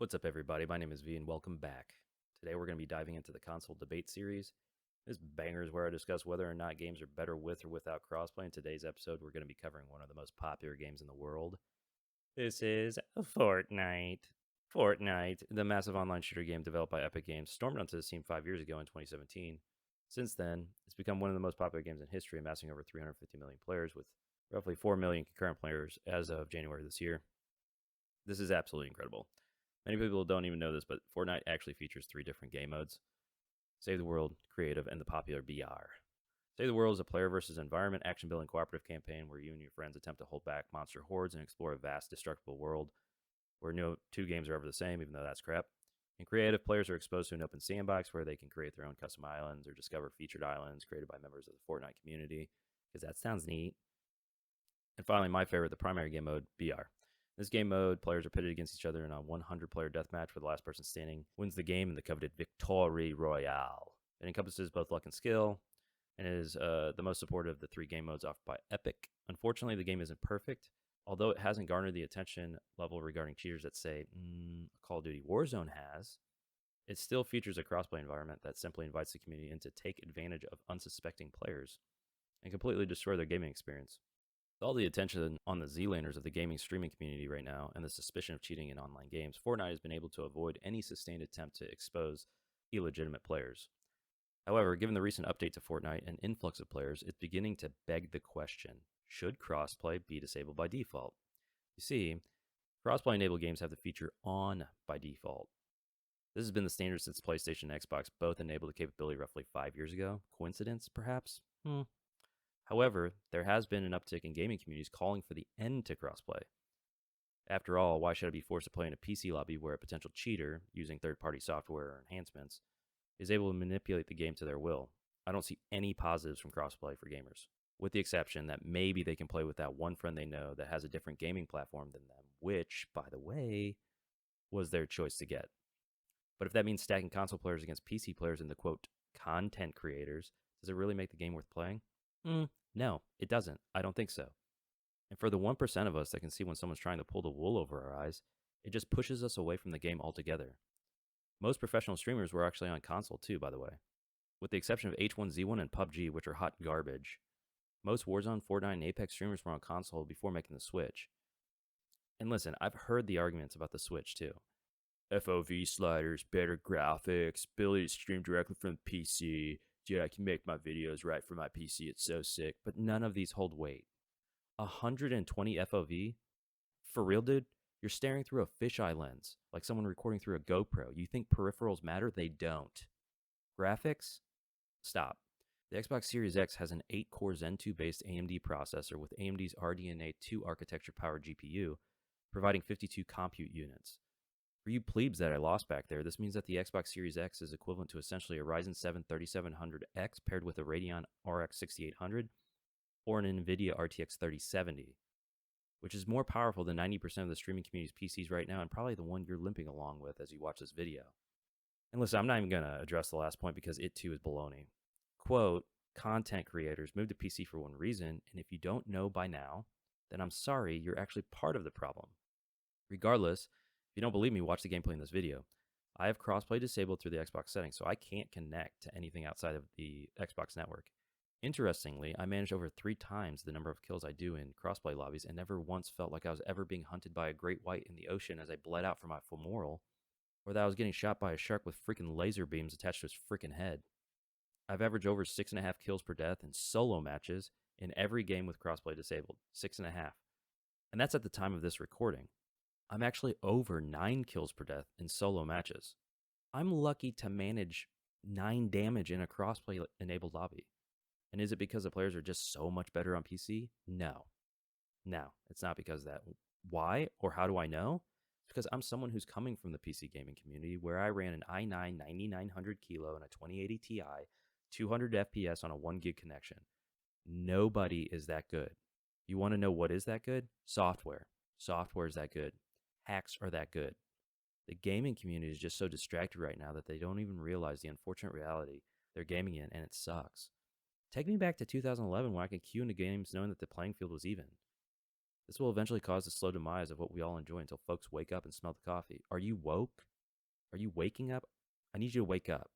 What's up, everybody? My name is V, and welcome back. Today, we're going to be diving into the console debate series. This banger is where I discuss whether or not games are better with or without crossplay. In today's episode, we're going to be covering one of the most popular games in the world. This is Fortnite. Fortnite, the massive online shooter game developed by Epic Games, stormed onto the scene 5 years ago in 2017. Since then, it's become one of the most popular games in history, amassing over 350 million players with roughly 4 million concurrent players as of January this year. This is absolutely incredible. Many people don't even know this, but Fortnite actually features 3 different game modes: Save the World, Creative, and the popular BR. Save the World is a player versus environment action building cooperative campaign where you and your friends attempt to hold back monster hordes and explore a vast, destructible world where no two games are ever the same, even though that's crap. In Creative, players are exposed to an open sandbox where they can create their own custom islands or discover featured islands created by members of the Fortnite community, because that sounds neat. And finally, my favorite, the primary game mode, BR. This game mode, players are pitted against each other in a 100-player deathmatch where the last person standing wins the game in the coveted Victory Royale. It encompasses both luck and skill, and is the most supportive of the 3 game modes offered by Epic. Unfortunately, the game isn't perfect, although it hasn't garnered the attention level regarding cheaters that, say, Call of Duty Warzone has. It still features a crossplay environment that simply invites the community in to take advantage of unsuspecting players and completely destroy their gaming experience. With all the attention on the Z-Laners of the gaming streaming community right now and the suspicion of cheating in online games, Fortnite has been able to avoid any sustained attempt to expose illegitimate players. However, given the recent update to Fortnite and influx of players, it's beginning to beg the question, should crossplay be disabled by default? You see, crossplay-enabled games have the feature on by default. This has been the standard since PlayStation and Xbox both enabled the capability roughly 5 years ago. Coincidence, perhaps? However, there has been an uptick in gaming communities calling for the end to crossplay. After all, why should I be forced to play in a PC lobby where a potential cheater, using third-party software or enhancements, is able to manipulate the game to their will? I don't see any positives from crossplay for gamers, with the exception that maybe they can play with that one friend they know that has a different gaming platform than them, which, by the way, was their choice to get. But if that means stacking console players against PC players and the quote, content creators, does it really make the game worth playing? No, it doesn't. I don't think so. And for the 1% of us that can see when someone's trying to pull the wool over our eyes, it just pushes us away from the game altogether. Most professional streamers were actually on console too, by the way. With the exception of H1Z1 and PUBG, which are hot garbage. Most Warzone, Fortnite, and Apex streamers were on console before making the switch. And listen, I've heard the arguments about the switch too. FOV sliders, better graphics, ability to stream directly from the PC. Dude, I can make my videos right from my PC. It's so sick. But none of these hold weight. 120 FOV? For real, dude? You're staring through a fisheye lens, like someone recording through a GoPro. You think peripherals matter? They don't. Graphics? Stop. The Xbox Series X has an 8-core Zen 2-based AMD processor with AMD's RDNA 2 architecture-powered GPU, providing 52 compute units. For you plebes that I lost back there, this means that the Xbox Series X is equivalent to essentially a Ryzen 7 3700X paired with a Radeon RX 6800 or an NVIDIA RTX 3070, which is more powerful than 90% of the streaming community's PCs right now and probably the one you're limping along with as you watch this video. And listen, I'm not even going to address the last point because it too is baloney. Quote, content creators moved to PC for one reason, and if you don't know by now, then I'm sorry, you're actually part of the problem. Regardless, if you don't believe me, watch the gameplay in this video. I have crossplay disabled through the Xbox settings, so I can't connect to anything outside of the Xbox network. Interestingly, I managed over 3 times the number of kills I do in crossplay lobbies and never once felt like I was ever being hunted by a great white in the ocean as I bled out from my femoral, or that I was getting shot by a shark with freaking laser beams attached to his freaking head. I've averaged over 6.5 kills per death in solo matches in every game with crossplay disabled. 6.5. And that's at the time of this recording. I'm actually over 9 kills per death in solo matches. I'm lucky to manage 9 damage in a crossplay enabled lobby. And is it because the players are just so much better on PC? No. No, it's not because of that. Why or how do I know? It's because I'm someone who's coming from the PC gaming community where I ran an i9 9900 kilo and a 2080 Ti, 200 FPS on a 1 gig connection. Nobody is that good. You want to know what is that good? Software. Software is that good. Hacks are that good. The gaming community is just so distracted right now that they don't even realize the unfortunate reality they're gaming in, and it sucks. Take me back to 2011 when I could queue into games knowing that the playing field was even. This will eventually cause the slow demise of what we all enjoy until folks wake up and smell the coffee. Are you woke? Are you waking up? I need you to wake up.